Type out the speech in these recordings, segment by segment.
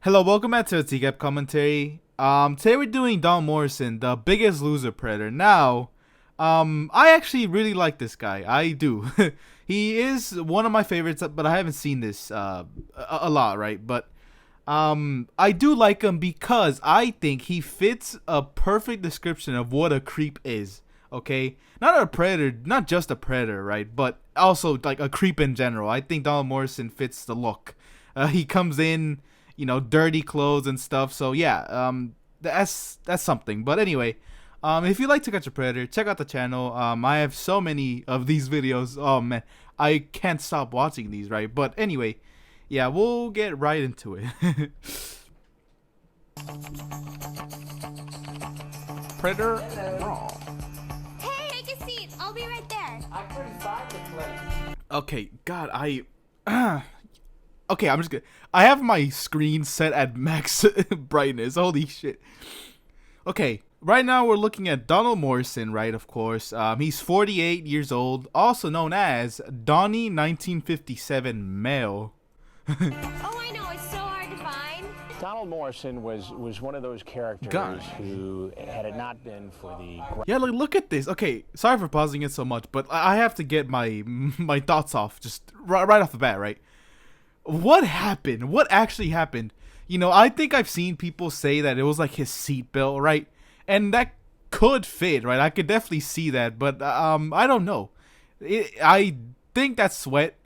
Hello, welcome back to the TCAP commentary. Today we're doing Don Morrison, the Biggest Loser Predator. Now, I actually really like this guy. I do. He is one of my favorites, but I haven't seen this a lot, right? But I do like him because I think he fits a perfect description of what a creep is. Okay, not a predator, not just a predator, right? But also like a creep in general. I think Don Morrison fits the look. He comes in, dirty clothes and stuff. So yeah, that's something. But anyway, if you like to catch a predator, check out the channel. I have so many of these videos. Oh man, I can't stop watching these, right? But anyway, yeah, we'll get right into it. Predator Raw. Hey, take a seat. I'll be right there. I couldn't find the place. Okay, God, okay, I'm just gonna. I have my screen set at max brightness. Holy shit. Okay, right now we're looking at Donald Morrison, right? Of course. He's 48 years old, also known as Donnie 1957 male. Oh, I know. It's so hard to find. Donald Morrison was one of those characters God. who, had it not been for the Yeah, like look at this. Okay, sorry for pausing it so much, but I have to get my thoughts off just right off the bat, right? What happened? What actually happened? I think I've seen people say that it was like his seatbelt, right? And that could fit, right? I could definitely see that, but I don't know. I think that's sweat,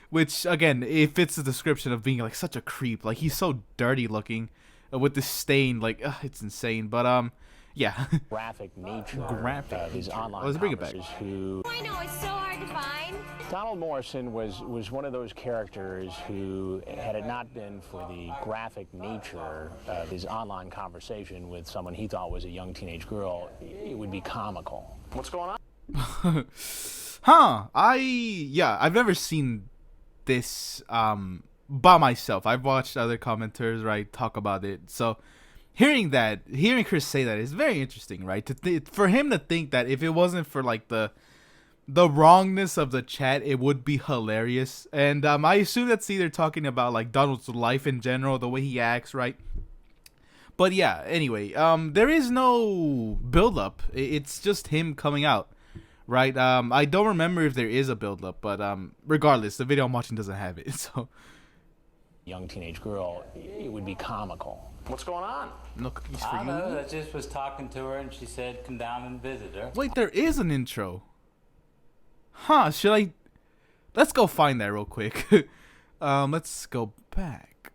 which again, it fits the description of being like such a creep. Like he's so dirty looking, with the stain. Like it's insane. But yeah. graphic nature Graphic these nature. online Let's bring it back. conferences who Oh, I know. It's so hard to find. Donald Morrison was one of those characters who, had it not been for the graphic nature of his online conversation with someone he thought was a young teenage girl, it would be comical. What's going on? I've never seen this by myself. I've watched other commenters, right, talk about it. So hearing Chris say that is very interesting, right? For him to think that if it wasn't for like the wrongness of the chat, it would be hilarious. And I assume that's either talking about like Donald's life in general, the way he acts, right? But yeah, anyway, there is no build-up. It's just him coming out, right? I don't remember if there is a build-up, but regardless, the video I'm watching doesn't have it. So Young teenage girl, it would be comical. What's going on? no cookies for I you. don't know. I just was talking to her and she said, come down and visit her. Wait, there is an intro. Huh, let's go find that real quick. Let's go back.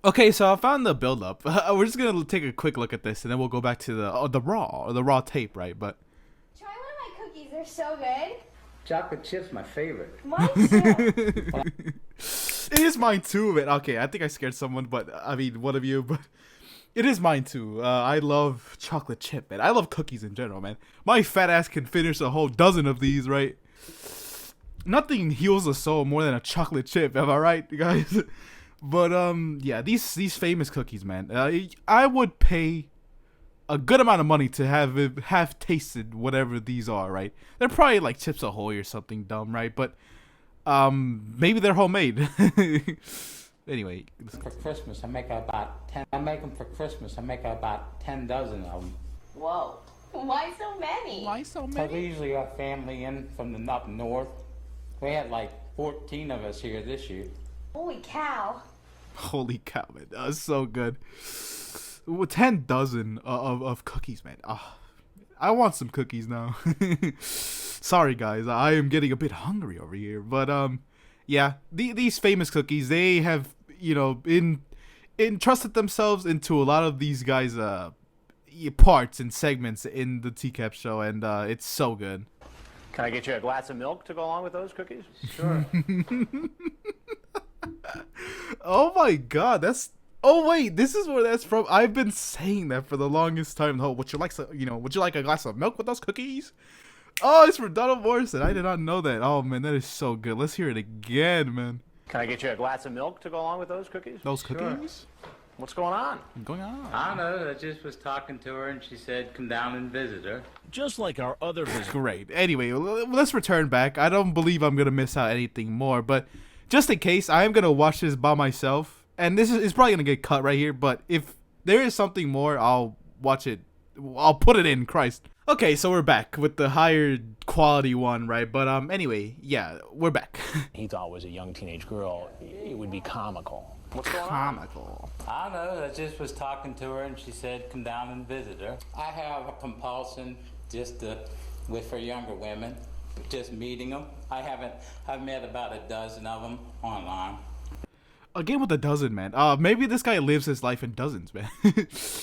Okay, so I found the build up. We're just going to take a quick look at this and then we'll go back to the raw tape, right? But Try one of my cookies. They're so good. Chocolate chip's my favorite. Mine too. it is mine too, man. Okay, I think I scared someone, but I mean, one of you, but it is mine too. I love chocolate chip, man. I love cookies in general, man. My fat ass can finish a whole dozen of these, right? Nothing heals a soul more than a chocolate chip, am I right, guys? But yeah, these famous cookies, man. I would pay a good amount of money to have tasted whatever these are, right? They're probably like Chips Ahoy or something dumb, right? But maybe they're homemade. Anyway, For Christmas, I make about 10. I make them for Christmas. I make about 10 dozen of them. Whoa. Why so many? why so So many? we usually got family in from the up north. We had like 14 of us here this year. Holy cow. Holy cow, man, that's so good. 10 dozen of cookies, man. I want some cookies now. Sorry, guys, I am getting a bit hungry over here. But yeah, these famous cookies, they have entrusted themselves into a lot of these guys' parts and segments in the TCAP show, and it's so good. Can I get you a glass of milk to go along with those cookies? Sure. Oh my God, oh wait, this is where that's from. I've been saying that for the longest time. Oh, would you like a glass of milk with those cookies? Oh, it's from Donald Morrison. I did not know that. Oh man, that is so good. Let's hear it again, man. Can I get you a glass of milk to go along with those cookies? Those cookies? What's going on? What's going on? I don't know. I just was talking to her and she said, come down and visit her. Just like our other visitors. Great. Anyway, let's return back. I don't believe I'm gonna miss out anything more, but just in case, I am gonna watch this by myself, and this is probably gonna get cut right here, but if there is something more, I'll watch it. I'll put it in. Christ. Okay, so we're back with the higher quality one, right? But anyway, yeah, we're back. He thought was a young teenage girl, it would be comical. What's going on? Comical. I don't know. I just was talking to her, and she said, "Come down and visit her." I have a compulsion for younger women, just meeting them. I've met about a dozen of them online. Again with a dozen, man. Maybe this guy lives his life in dozens, man.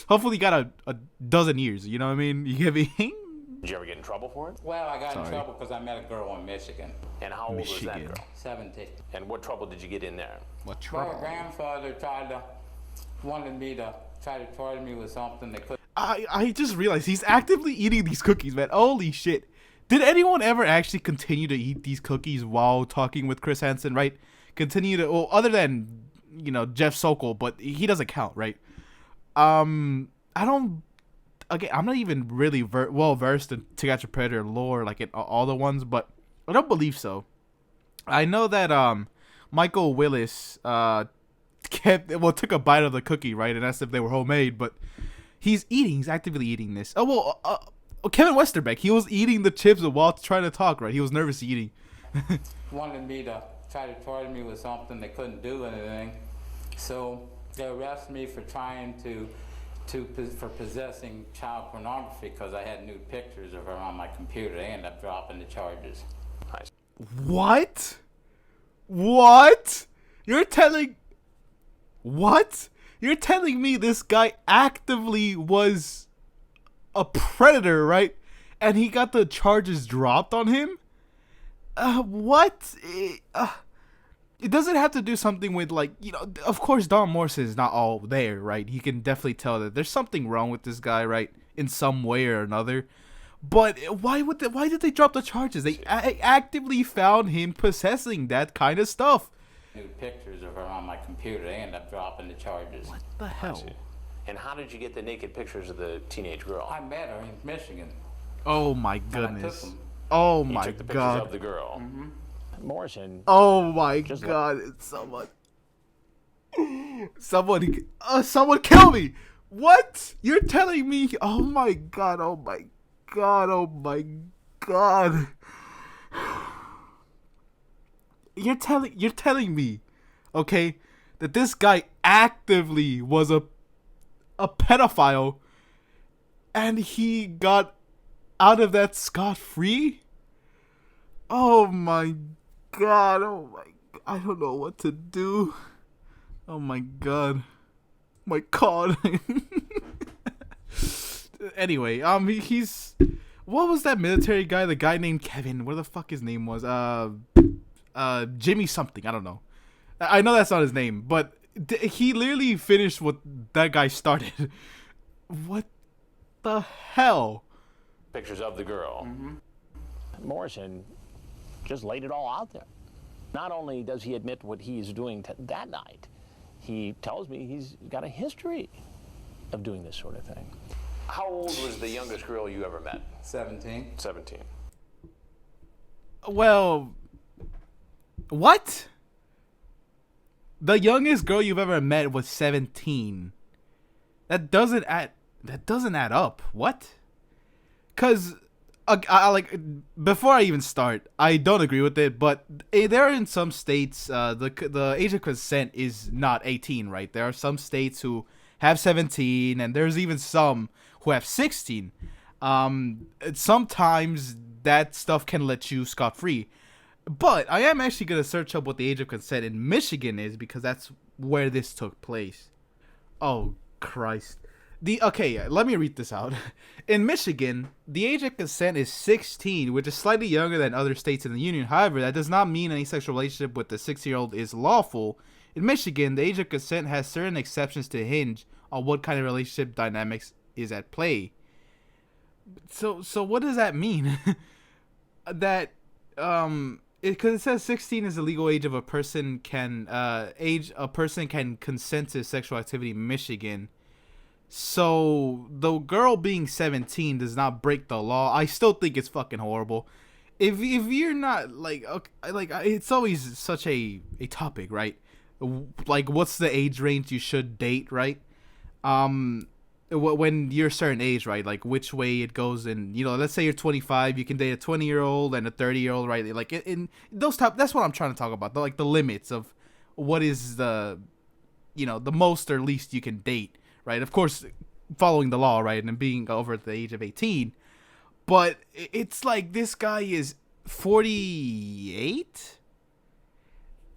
Hopefully, he got a dozen years. You know what I mean? You get me? Did you ever get in trouble for it? Well, I got in trouble because I met a girl in Michigan, And how old was that girl? 17. And what trouble did you get in there? What Well, her grandfather wanted me to try to charge me with something they couldn't. I just realized he's actively eating these cookies, man. Holy shit. Did anyone ever actually continue to eat these cookies while talking with Chris Hansen, right? Continue to, well, other than, you know, Jeff Sokol, but he doesn't count, right? I'm not even really well versed in To Catch a Predator lore, like in all the ones, but I don't believe so. I know that Michael Willis took a bite of the cookie, right, and asked if they were homemade, but he's actively eating this. Oh well, Kevin Westerbeck, he was eating the chips while trying to talk, right? He was nervous eating. Wanted me to try to charge me with something they couldn't do anything, so they arrested me for trying for possessing child pornography because I had nude pictures of her on my computer. They ended up dropping the charges. What? What? You're telling me this guy actively was a predator, right? And he got the charges dropped on him? What? It doesn't have to do something with, like, you know, of course Don Morrison is not all there, right? He can definitely tell that there's something wrong with this guy, right? In some way or another. But why did they drop the charges? They actively found him possessing that kind of stuff. Nude pictures of her on my computer. They ended up dropping the charges. What the hell? And how did you get the naked pictures of the teenage girl? I met her in Michigan. Oh my took goodness. them. Oh You my took the pictures god. of the girl. Morrison. Oh my Just god, it's someone kill me. What? You're telling me? Oh my god. Oh my god. Oh my god. You're telling me, okay, that this guy actively was a pedophile and he got out of that scot-free? Oh my god. Oh my, I don't know what to do. Oh my god. My god. Anyway, he's, what was that military guy? The guy named Kevin. What the fuck his name was? Jimmy something. I don't know. I know that's not his name, but he literally finished what that guy started. What the hell? Pictures of the girl. Morrison just laid it all out there. Not only does he admit what he's doing that night, he tells me he's got a history of doing this sort of thing. How old was the youngest girl you ever met? 17. 17. Well, what? The youngest girl you've ever met was 17. That doesn't add up. What? Cause I like, before I even start, I don't agree with it, but there are in some states the age of consent is not 18, right? There are some states who have 17, and there's even some who have 16. Sometimes that stuff can let you scot-free. But I am actually going to search up what the age of consent in Michigan is, because that's where this took place. Oh, Christ. Okay, let me read this out. In Michigan, the age of consent is 16, which is slightly younger than other states in the union. However, that does not mean any sexual relationship with the 16-year-old is lawful. In Michigan, the age of consent has certain exceptions to hinge on what kind of relationship dynamics is at play. So what does that mean? That because it says 16 is the legal age of a person can consent to sexual activity in Michigan. So the girl being 17 does not break the law. I still think it's fucking horrible. If you're not like, okay, like, it's always such a topic, right? like what's the age range you should date, right? When you're a certain age, right? Like which way it goes, and let's say you're 25, you can date a 20-year-old and a 30-year-old, right? Like in those that's what I'm trying to talk about. Like the limits of what is the the most or least you can date, right? Of course, following the law, right, and being over at the age of 18. But it's like this guy is 48.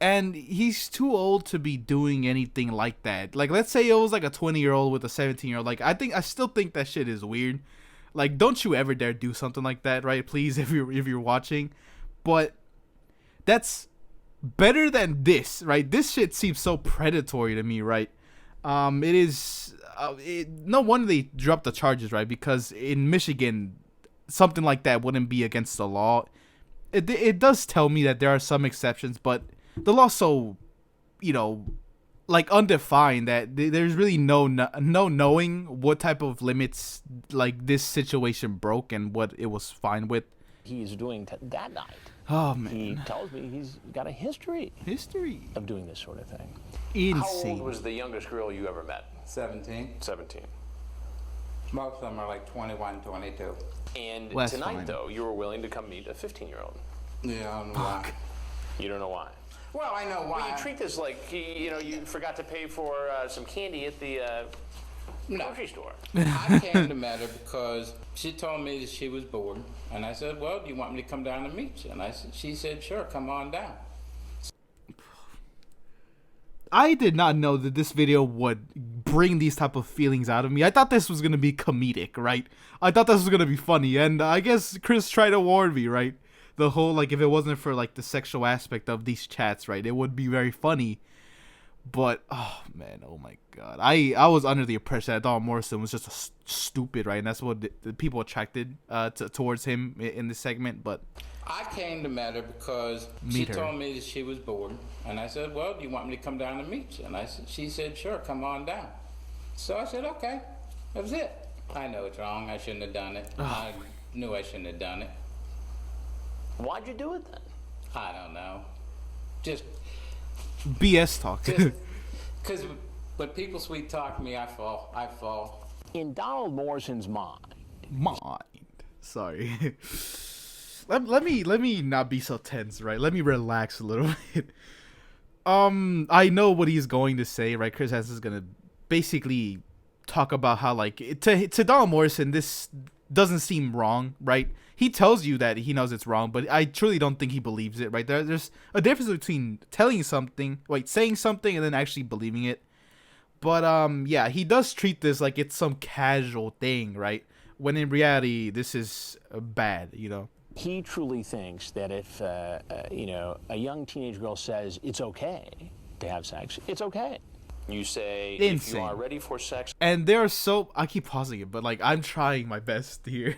And he's too old to be doing anything like that. Like, let's say it was like a 20-year-old with a 17-year-old. Like, I still think that shit is weird. Like, don't you ever dare do something like that, right? Please, if you're watching. But that's better than this, right? This shit seems so predatory to me, right? It is. No wonder they dropped the charges, right? Because in Michigan, something like that wouldn't be against the law. It does tell me that there are some exceptions, but the law's so, like undefined that there's really no knowing what type of limits like this situation broke and what it was fine with. He's doing that night. Oh man, he tells me he's got a history of doing this sort of thing. Insane. How old was the youngest girl you ever met? 17. 17. Most of them are like 21, 22. And Well, tonight, fine. though, you were willing to come meet a 15-year-old. Yeah, I don't know why. You don't know why. Well, I know why. Well, you treat this like you forgot to pay for some candy at the grocery store. I came to meet her because she told me that she was bored, and I said, "Well, do you want me to come down and meet you?" And she said, "Sure, come on down." I did not know that this video would bring these type of feelings out of me. I thought this was gonna be comedic, right? I thought this was gonna be funny, and I guess Chris tried to warn me, right? The whole, like, if it wasn't for like the sexual aspect of these chats, right, it would be very funny. But oh man, oh my god, I was under the impression that Donald Morrison was just stupid, right? And that's what the people attracted towards him in this segment. But I came to meet her because she told me that she was bored, and I said, "Well, do you want me to come down and meet you?" And she said, "Sure, come on down." So I said, "Okay." That was it. I know it's wrong. I shouldn't have done it. I knew I shouldn't have done it. Why'd you do it then? I don't know. Just BS talk. because when people sweet talk me, I fall. In Donald Morrison's mind. Sorry. let me not be so tense, right? Let me relax a little bit. I know what he's going to say, right? Chris Hansen is gonna basically talk about how, like, to Donald Morrison, this doesn't seem wrong, right? He tells you that he knows it's wrong, but I truly don't think he believes it, right? There's a difference between saying something, and then actually believing it. But yeah, he does treat this like it's some casual thing, right? When in reality, this is bad, He truly thinks that if a young teenage girl says it's okay to have sex, it's okay. You say if you are ready for sex. And I keep pausing it, but like I'm trying my best here.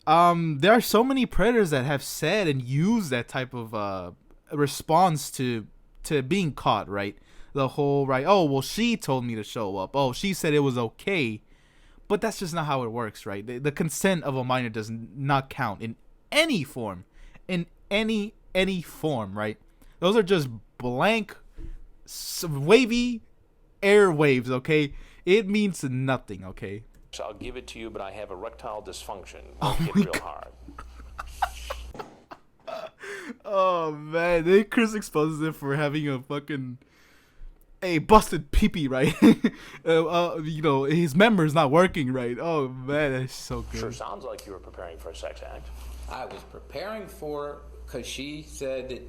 There are so many predators that have said and used that type of response to being caught, right? The whole, right, oh, well, she told me to show up. Oh, she said it was okay. But that's just not how it works, right? The consent of a minor does not count in any form. In any form, right? Those are just blank, wavy air waves, okay? It means nothing, okay? So I'll give it to you, but I have erectile dysfunction. Hit real hard. Oh man, then Chris exposes him for having a fucking busted pee-pee, right? His member's not working right. Oh man, that's so good. Sure sounds like you were preparing for a sex act. I was preparing for, because she said that,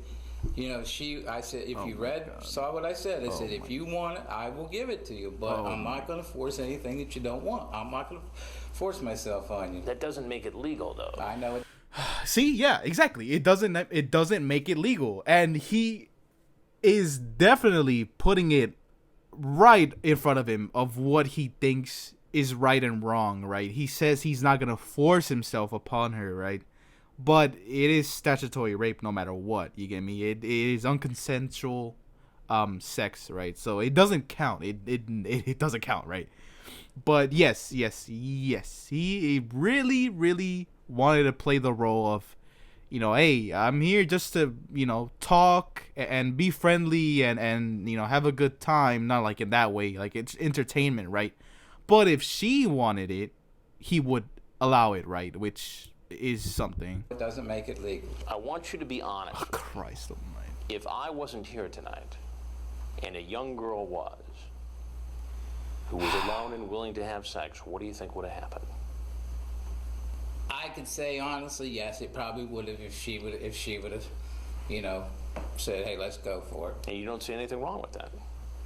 I said, if you saw what I said, I said, if you want it, I will give it to you, but I'm not going to force anything that you don't want. I'm not going to force myself on you. That doesn't make it legal, though. I know it. See, yeah, exactly. It doesn't make it legal, and he is definitely putting it right in front of him of what he thinks is right and wrong, right? He says he's not going to force himself upon her, right? But it is statutory rape no matter what, you get me? It is unconsensual sex, right? So it doesn't count. It doesn't count, right? But yes. He really, really wanted to play the role of, you know, hey, I'm here just to, you know, talk and be friendly and you know, have a good time. Not like in that way, like it's entertainment, right? But if she wanted it, he would allow it, right? Which is something. It doesn't make it legal. I want you to be honest. Oh, Christ almighty. If I wasn't here tonight, and a young girl was, who was alone and willing to have sex, what do you think would have happened? I could say honestly, yes, it probably would have if she would have, you know, said, hey, let's go for it. And you don't see anything wrong with that.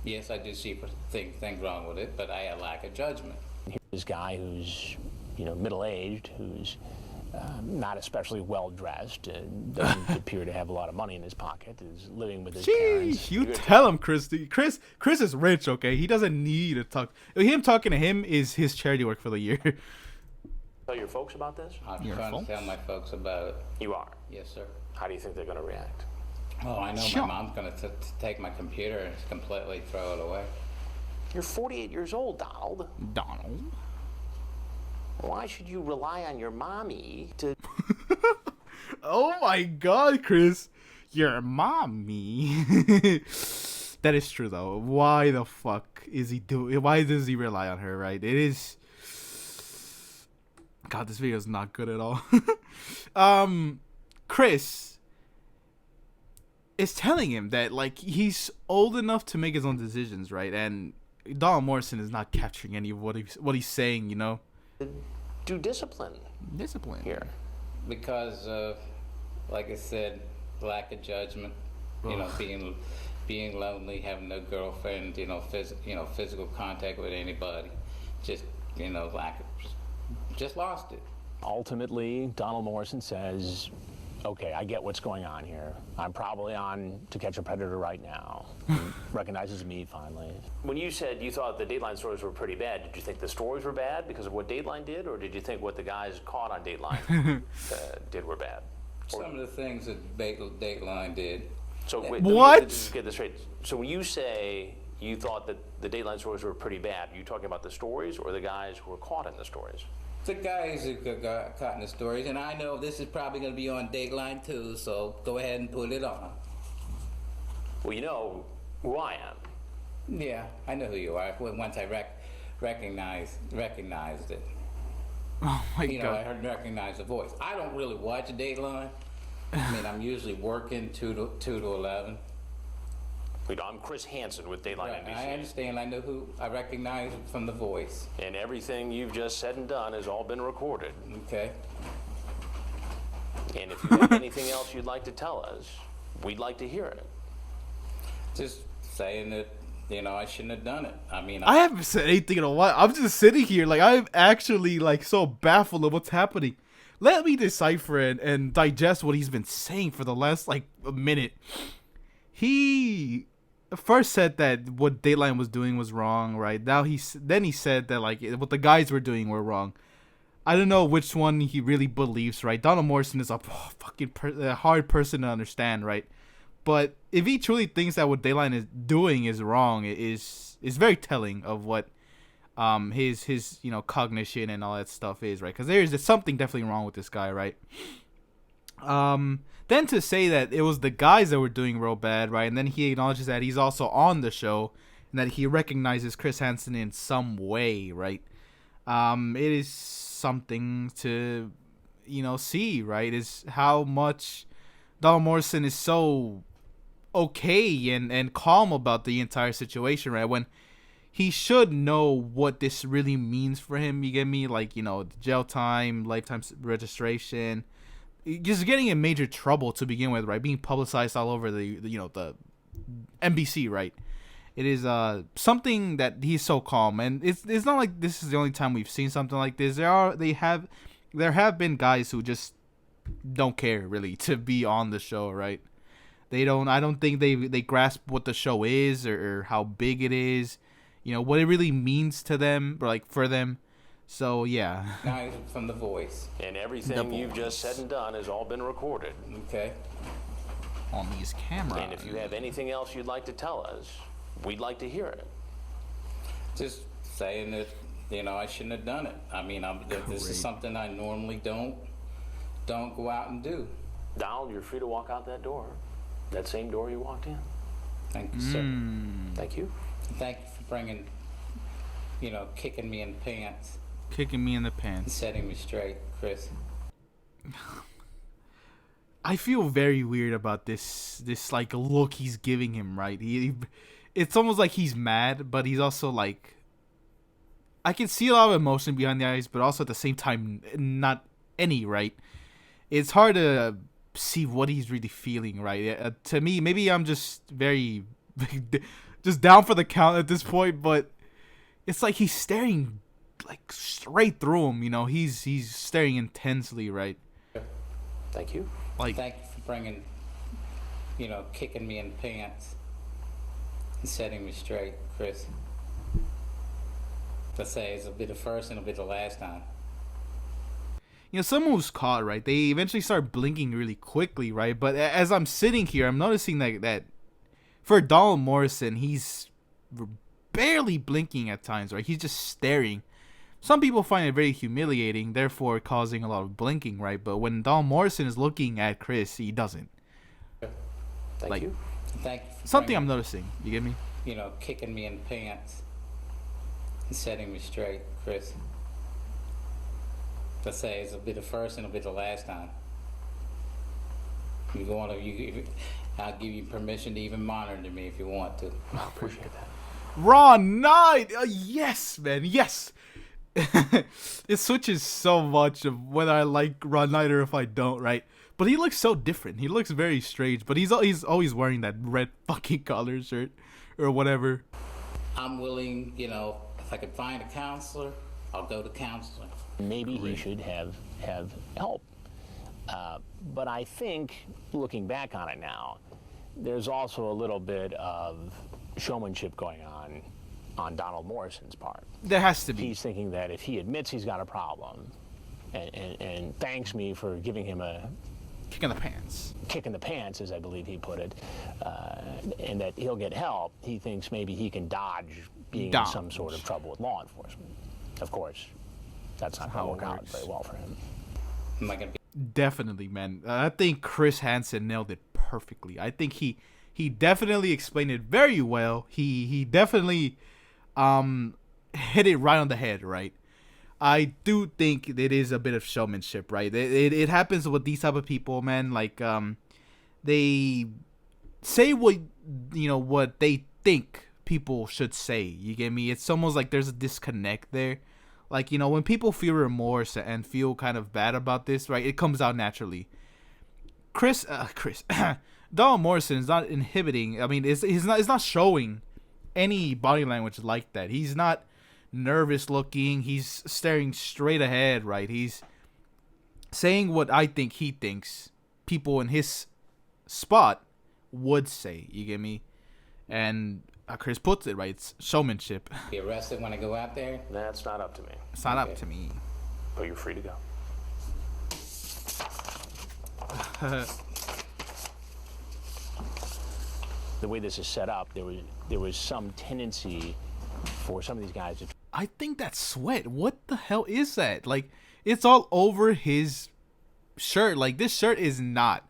Yes, I do see things wrong with it, but I had lack of judgment. Here's this guy who's, you know, middle-aged, who's not especially well-dressed, doesn't appear to have a lot of money in his pocket, is living with his parents. Sheesh, you tell him, Chris. Chris is rich, okay? He doesn't need to talk. Him talking to him is his charity work for the year. Tell your folks about this? I'm trying to tell my folks about it. You are? Yes, sir. How do you think they're going to react? Oh, I know Sure. my mom's going to take my computer and completely throw it away. You're 48 years old, Donald. Donald. Why should you rely on your mommy to... Oh my God, Chris. Your mommy. That is true, though. Why the fuck is he doing? Why does he rely on her, right? It is... God, this video is not good at all. Chris is telling him that, like, he's old enough to make his own decisions, right? And Donald Morrison is not capturing any of what he's saying, you know? do discipline Discipline. here? Because of, like I said, lack of judgment, you know, being lonely, having no girlfriend, you know, physical contact with anybody, just, you know, just lost it. Ultimately, Donald Morrison says, okay, I get what's going on here. I'm probably on To Catch a Predator right now. He recognizes me finally. When you said you thought the Dateline stories were pretty bad, did you think the stories were bad because of what Dateline did, or did you think what the guys caught on Dateline did were bad? Some of the things that Dateline did. So wait, What? Let me just get this straight. So when you say you thought that the Dateline stories were pretty bad, are you talking about the stories or the guys who were caught in the stories? The guys who got caught in the stories, and I know this is probably going to be on Dateline too, so go ahead and put it on. Well, you know who I am. Yeah, I know who you are. Once I recognized it. Oh my You know, I God. heard recognize the voice. I don't really watch Dateline. I mean, I'm usually working 2 to 11. You know, I'm Chris Hansen with Dateline Right, NBC. I understand. I know who I recognize from the voice. And everything you've just said and done has all been recorded. Okay. And if you have anything else you'd like to tell us, we'd like to hear it. Just saying that, you know, I shouldn't have done it. I mean, I haven't said anything in a while. I'm just sitting here like I'm actually like so baffled of what's happening. Let me decipher and digest what he's been saying for the last like a minute. He first said that what Dateline was doing was wrong, right? Now he said that like what the guys were doing were wrong. I don't know which one he really believes, right? Donald Morrison is a a hard person to understand, right? But if he truly thinks that what Dateline is doing is wrong, it is very telling of what his you know cognition and all that stuff is, right? Because there's something definitely wrong with this guy, right? Then to say that it was the guys that were doing real bad, right? And then he acknowledges that he's also on the show and that he recognizes Chris Hansen in some way, right? It is something to, you know, see, right? Is how much Donald Morrison is so okay and calm about the entire situation, right? When he should know what this really means for him, you get me? Like, you know, jail time, lifetime registration, just getting in major trouble to begin with, right? Being publicized all over the you know the NBC, right? It is something that he's so calm, and it's not like this is the only time we've seen something like this. There have been guys who just don't care really to be on the show, right? I don't think they grasp what the show is or how big it is, you know, what it really means to them or like for them. So yeah. Guys from the voice. And everything you've just said and done has all been recorded. Okay. On these cameras. And if you have anything else you'd like to tell us, we'd like to hear it. Just saying that, you know, I shouldn't have done it. I mean, this is something I normally don't go out and do. Donald, you're free to walk out that door. That same door you walked in. Thank you, sir. Thank you. Thank you for bringing, kicking me in the pants Kicking me in the and pants. setting me straight, Chris. I feel very weird about this like look he's giving him, right? It's almost like he's mad, but he's also like, I can see a lot of emotion behind the eyes, but also at the same time not any, right? It's hard to see what he's really feeling, right? To me, maybe I'm just very just down for the count at this point, but it's like he's staring like straight through him, he's staring intensely, right? Thank you. Like, Thank you for bringing, kicking me in the pants and setting me straight, Chris. Let's say it'll be the first and it'll be the last time. someone who's caught, right? They eventually start blinking really quickly, right? But as I'm sitting here, I'm noticing that for Donald Morrison, he's barely blinking at times, right? He's just staring. Some people find it very humiliating, therefore causing a lot of blinking, right? But when Donald Morrison is looking at Chris, he doesn't. Thank you. Thank you for Something I'm bringing, noticing. You get me? kicking me in the pants and setting me straight, Chris. Let's say it'll be the first and it'll be the last time. I'll give you permission to even monitor me if you want to. I appreciate that. Raw Night! Yes, man, yes! It switches so much of whether I like Ron Knight or if I don't, right? But he looks so different. He looks very strange, but he's always wearing that red fucking collar shirt or whatever. I'm willing, if I could find a counselor, I'll go to counseling. Maybe he should have help. But I think, looking back on it now, there's also a little bit of showmanship going on Donald Morrison's part. There has to be. He's thinking that if he admits he's got a problem and thanks me for giving him a Kick in the pants. kick in the pants, as I believe he put it, and that he'll get help, he thinks maybe he can dodge being in some sort of trouble with law enforcement. Of course, that's not going to work out very well for him. Am I gonna be Definitely, man. I think Chris Hansen nailed it perfectly. I think he definitely explained it very well. He definitely hit it right on the head, right? I do think it is a bit of showmanship, right? It happens with these type of people, man. Like they say what they think people should say. You get me? It's almost like there's a disconnect there. Like, when people feel remorse and feel kind of bad about this, right? It comes out naturally. Donald Morrison is not inhibiting. I mean, it's not showing any body language like that. He's not nervous looking. He's staring straight ahead, right? He's saying what I think he thinks people in his spot would say. You get me? And Chris puts it right. It's showmanship. be arrested when I go out there? That's not up to me, It's not up to me. but you're free to go. The way this is set up, there was some tendency for some of these guys to I think that's sweat. What the hell is that? Like, it's all over his shirt. Like, this shirt is not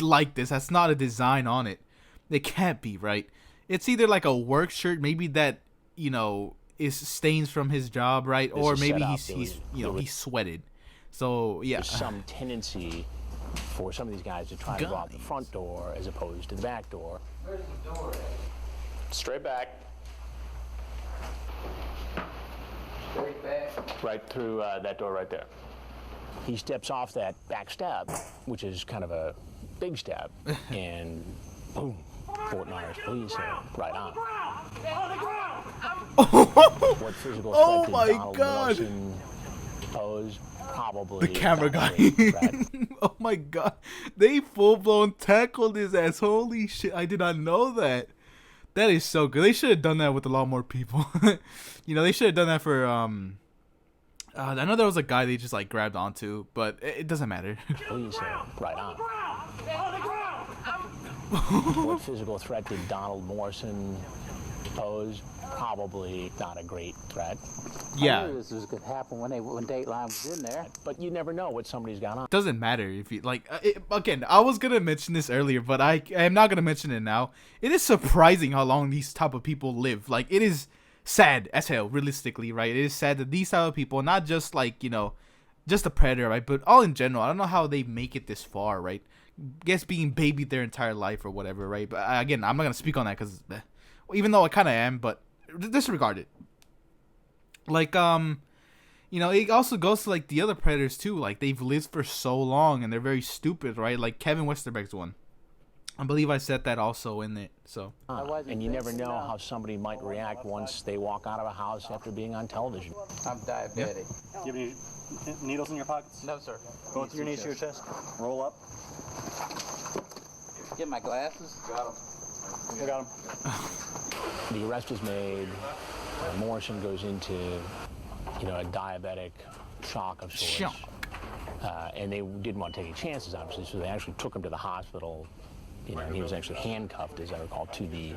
like this. That's not a design on it. It can't be, right? It's either like a work shirt, maybe that, is stains from his job, right? Or maybe he's sweated. So, yeah. there's some tendency for some of these guys to try to go out the front door as opposed to the back door. Where's the door at? Straight back, Straight back? right through that door right there. He steps off that back step, which is kind of a big step, and boom, Fort Myers police are right on. What physical Oh threat did my Donald God. Morrison pose? Probably The camera guy. definitely a threat. Oh my god. They full blown tackled his ass. Holy shit. I did not know that. That is so good. They should have done that with a lot more people. They should have done that for I know there was a guy they just like grabbed onto, but it doesn't matter. Police are right on. What physical threat did Donald Morrison pose, probably not a great threat. I Yeah, knew this was going to happen when Dateline was in there. But you never know what somebody's got on. doesn't matter if you like. Again, I was gonna mention this earlier, but I am not gonna mention it now. It is surprising how long these type of people live. Like, it is sad as hell, realistically, right? It is sad that these type of people, not just like, you know, just a predator, right, but all in general. I don't know how they make it this far, right? Guess being babied their entire life or whatever, right? But again, I'm not gonna speak on that because, even though I kind of am, but disregard it. Like, you know, it also goes to like the other predators too. Like, they've lived for so long and they're very stupid, right? Like Kevin Westerberg's one. I believe I said that also in it. So And you never know how somebody might react once they walk out of a house after being on television. I'm diabetic. Do you have any needles in your pockets? No, sir. Go through your knees to your chest. Roll up. Get my glasses. I got them. The arrest is made. Morrison goes into, you know, a diabetic shock of sorts. Shock. And they didn't want to take any chances, obviously, so they actually took him to the hospital. You know, and he was actually handcuffed, as I recall, to the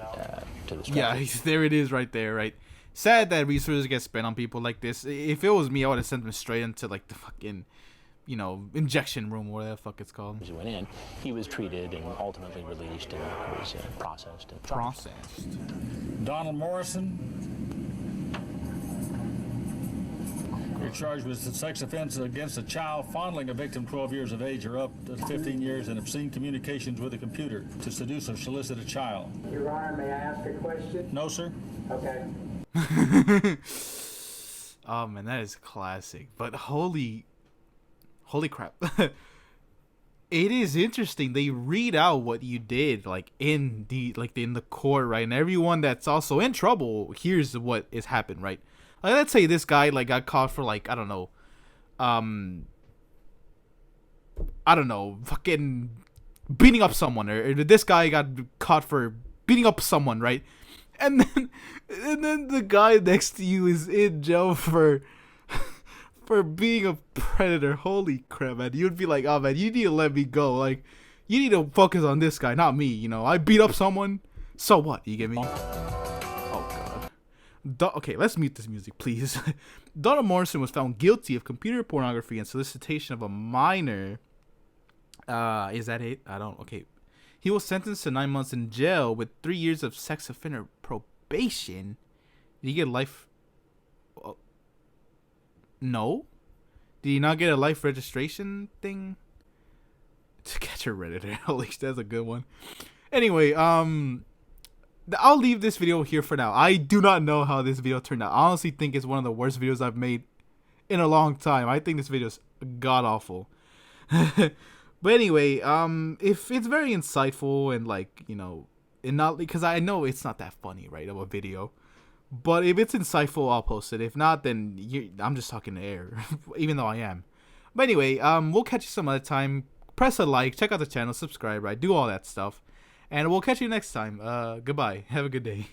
stretcher. yeah, there it is, right there, right. Sad that resources get spent on people like this. If it was me, I would have sent them straight into like the fucking, you know, injection room, or whatever the fuck it's called. As he went in, he was treated and ultimately released and was processed. And charged. Processed. Donald Morrison, you're charged with a sex offense against a child, fondling a victim 12 years of age or up to 15 years, and obscene communications with a computer to seduce or solicit a child. Your Honor, may I ask a question? No, sir. Okay. Oh man, that is classic. But holy crap. It is interesting. They read out what you did, like in the court, right? And everyone that's also in trouble hears what has happened, right? Like, let's say this guy like got caught for like, I don't know, fucking beating up someone, or this guy got caught for beating up someone, right? And then the guy next to you is in jail for being a predator. Holy crap, man. You'd be like, oh man, you need to let me go. Like, you need to focus on this guy, not me, you know. I beat up someone, so what? You get me? Oh god. Okay, let's mute this music, please. Donald Morrison was found guilty of computer pornography and solicitation of a minor. Is that it? Okay. He was sentenced to 9 months in jail with 3 years of sex offender probation. Did he get life? No. Did he not get a life registration thing? To catch a redditor. Holy shit, that's a good one. Anyway, I'll leave this video here for now. I do not know how this video turned out. I honestly think it's one of the worst videos I've made in a long time. I think this video is god awful. But anyway, if it's very insightful and like, you know, and not because I know it's not that funny, right, of a video. But if it's insightful, I'll post it. If not, then I'm just talking air, even though I am. But anyway, we'll catch you some other time. Press a like, check out the channel, subscribe, right, do all that stuff. And we'll catch you next time. Goodbye. Have a good day.